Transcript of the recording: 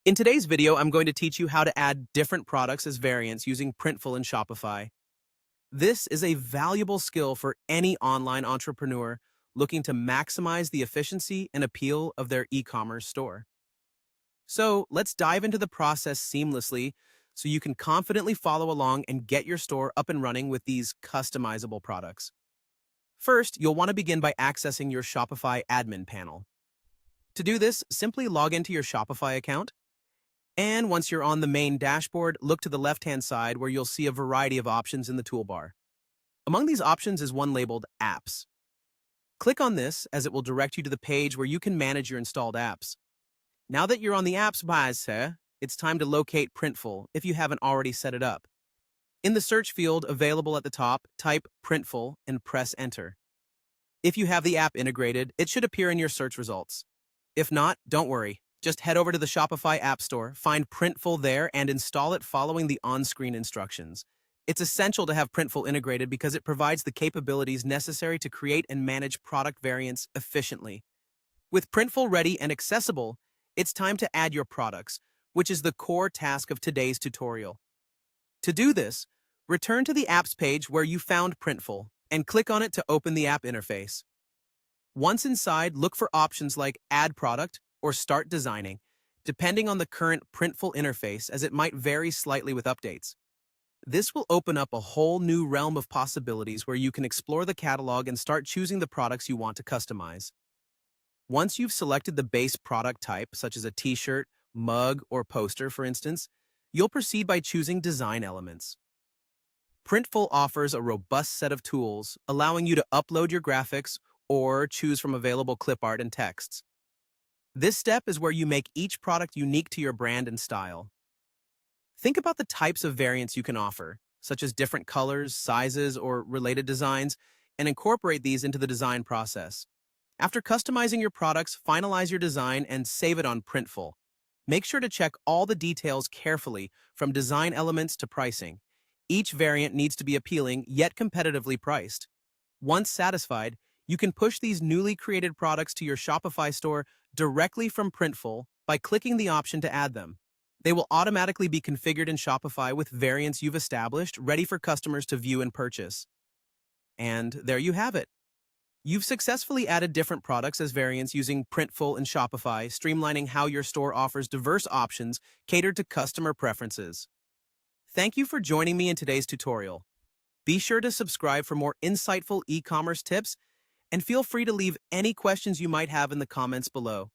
In today's video, I'm going to teach you how to add different products as variants using Printful in Shopify. This is a valuable skill for any online entrepreneur looking to maximize the efficiency and appeal of their e-commerce store. So let's dive into the process seamlessly so you can confidently follow along and get your store up and running with these customizable products. First, you'll want to begin by accessing your Shopify admin panel. To do this, simply log into your Shopify account. And once you're on the main dashboard, look to the left-hand side where you'll see a variety of options in the toolbar. Among these options is one labeled Apps. Click on this as it will direct you to the page where you can manage your installed apps. Now that you're on the Apps page, it's time to locate Printful if you haven't already set it up. In the search field available at the top, type Printful and press Enter. If you have the app integrated, it should appear in your search results. If not, don't worry. Just head over to the Shopify App Store, find Printful there, and install it following the on-screen instructions. It's essential to have Printful integrated because it provides the capabilities necessary to create and manage product variants efficiently. With Printful ready and accessible, it's time to add your products, which is the core task of today's tutorial. To do this, return to the Apps page where you found Printful and click on it to open the app interface. Once inside, look for options like Add Product or Start Designing, depending on the current Printful interface, as it might vary slightly with updates. This will open up a whole new realm of possibilities where you can explore the catalog and start choosing the products you want to customize. Once you've selected the base product type, such as a t-shirt, mug, or poster, for instance, you'll proceed by choosing design elements. Printful offers a robust set of tools, allowing you to upload your graphics or choose from available clip art and texts. This step is where you make each product unique to your brand and style. Think about the types of variants you can offer, such as different colors, sizes, or related designs, and incorporate these into the design process. After customizing your products, finalize your design and save it on Printful. Make sure to check all the details carefully, from design elements to pricing. Each variant needs to be appealing yet competitively priced. Once satisfied, you can push these newly created products to your Shopify store directly from Printful by clicking the option to add them. They will automatically be configured in Shopify with variants you've established, ready for customers to view and purchase. And there you have it. You've successfully added different products as variants using Printful and Shopify, streamlining how your store offers diverse options catered to customer preferences. Thank you for joining me in today's tutorial. Be sure to subscribe for more insightful e-commerce tips, and feel free to leave any questions you might have in the comments below.